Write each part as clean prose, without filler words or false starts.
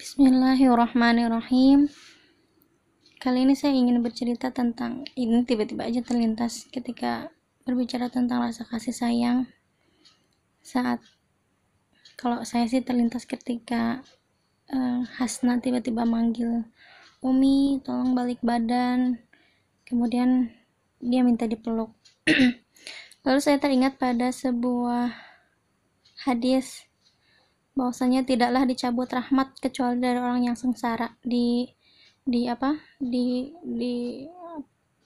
Bismillahirrahmanirrahim. Kali ini saya ingin bercerita tentang, ini tiba-tiba aja terlintas ketika berbicara tentang rasa kasih sayang. Kalau saya sih terlintas ketika Hasna tiba-tiba manggil, "Umi, tolong balik badan." Kemudian dia minta dipeluk. Lalu saya teringat pada sebuah hadis bahwasanya tidaklah dicabut rahmat kecuali dari orang yang sengsara. Di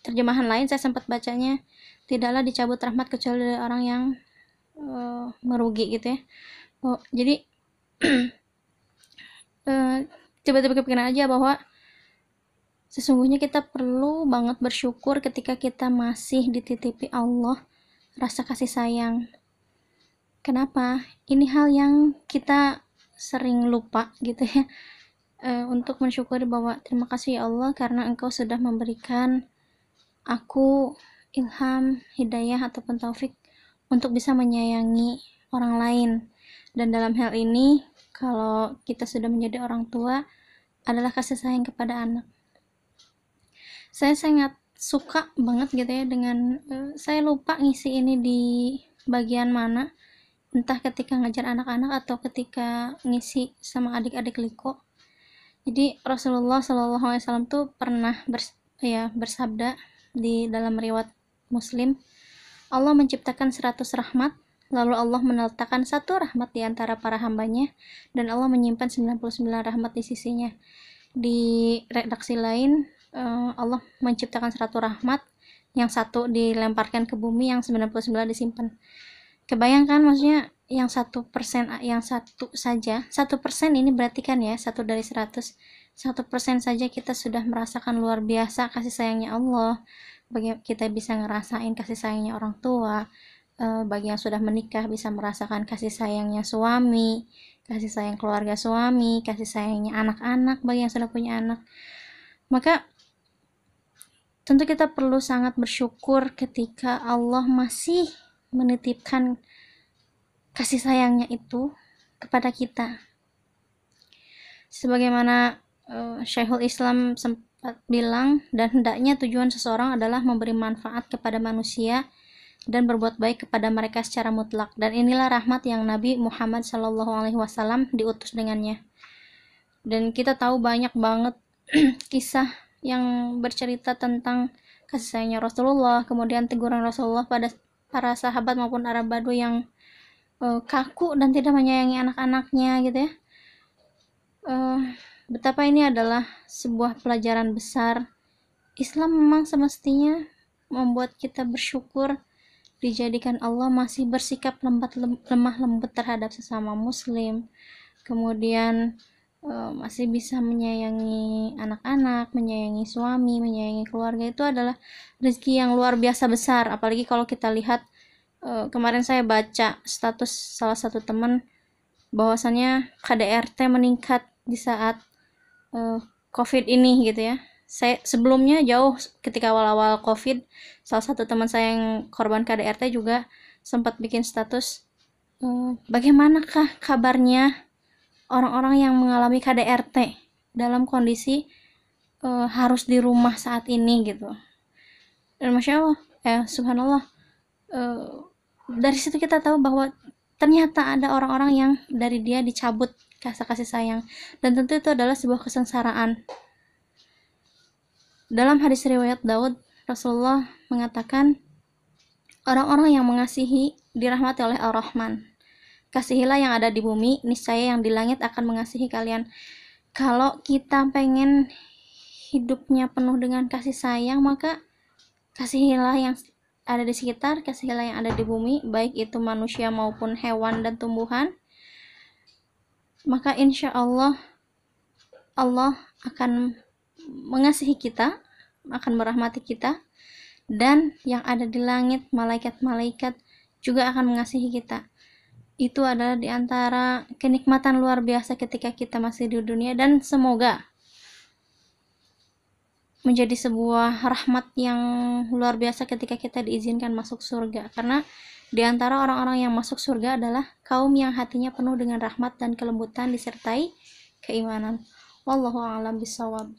terjemahan lain saya sempat bacanya, tidaklah dicabut rahmat kecuali dari orang yang merugi gitu ya. Jadi tiba-tiba kepikiran aja bahwa sesungguhnya kita perlu banget bersyukur ketika kita masih dititipi Allah rasa kasih sayang. Kenapa? Ini hal yang kita sering lupa gitu ya, untuk mensyukuri bahwa terima kasih ya Allah karena Engkau sudah memberikan aku ilham, hidayah ataupun taufik untuk bisa menyayangi orang lain. Dan dalam hal ini, kalau kita sudah menjadi orang tua, adalah kasih sayang kepada anak. Saya sangat suka banget gitu ya dengan saya lupa ngisi ini di bagian mana, entah ketika ngajar anak-anak atau ketika ngisi sama adik-adik Liko. Jadi Rasulullah SAW tuh pernah bersabda di dalam riwayat Muslim, Allah menciptakan 100 rahmat, lalu Allah meletakkan satu rahmat di antara para hambanya, dan Allah menyimpan 99 rahmat di sisinya. Di redaksi lain, Allah menciptakan 100 rahmat, yang satu dilemparkan ke bumi, yang 99 disimpan. Kebayangkan maksudnya yang 1%, yang satu saja, 1% ini berarti kan ya 1 dari 100, 1% saja kita sudah merasakan luar biasa kasih sayangnya Allah. Bagi kita bisa ngerasain kasih sayangnya orang tua, bagi yang sudah menikah bisa merasakan kasih sayangnya suami, kasih sayang keluarga suami, kasih sayangnya anak-anak bagi yang sudah punya anak. Maka tentu kita perlu sangat bersyukur ketika Allah masih menitipkan kasih sayangnya itu kepada kita. Sebagaimana Syekhul Islam sempat bilang, dan hendaknya tujuan seseorang adalah memberi manfaat kepada manusia dan berbuat baik kepada mereka secara mutlak. Dan inilah rahmat yang Nabi Muhammad SAW diutus dengannya. Dan kita tahu banyak banget kisah yang bercerita tentang kasih sayangnya Rasulullah, kemudian teguran Rasulullah pada para sahabat maupun Arab Badu yang kaku dan tidak menyayangi anak-anaknya gitu ya. Betapa ini adalah sebuah pelajaran besar. Islam memang semestinya membuat kita bersyukur dijadikan Allah masih bersikap lemah lembut terhadap sesama muslim, kemudian masih bisa menyayangi anak-anak, menyayangi suami, menyayangi keluarga. Itu adalah rezeki yang luar biasa besar. Apalagi kalau kita lihat, kemarin saya baca status salah satu teman bahwasannya KDRT meningkat di saat COVID ini gitu ya. Saya sebelumnya jauh ketika awal-awal COVID, salah satu teman saya yang korban KDRT juga sempat bikin status, bagaimanakah kabarnya orang-orang yang mengalami KDRT dalam kondisi harus di rumah saat ini gitu. Dan Masya Allah, subhanallah, dari situ kita tahu bahwa ternyata ada orang-orang yang dari dia dicabut kasih sayang, dan tentu itu adalah sebuah kesengsaraan. Dalam hadis riwayat Daud, Rasulullah mengatakan, orang-orang yang mengasihi dirahmati oleh Ar-Rahman. Kasihilah yang ada di bumi, niscaya yang di langit akan mengasihi kalian. Kalau kita pengen hidupnya penuh dengan kasih sayang, maka kasihilah yang ada di sekitar, kasihilah yang ada di bumi, baik itu manusia maupun hewan dan tumbuhan. Maka insya Allah, Allah akan mengasihi kita, akan merahmati kita, dan yang ada di langit, malaikat-malaikat juga akan mengasihi kita. Itu adalah diantara kenikmatan luar biasa ketika kita masih di dunia, dan semoga menjadi sebuah rahmat yang luar biasa ketika kita diizinkan masuk surga. Karena diantara orang-orang yang masuk surga adalah kaum yang hatinya penuh dengan rahmat dan kelembutan disertai keimanan. Wallahu a'lam bishawab.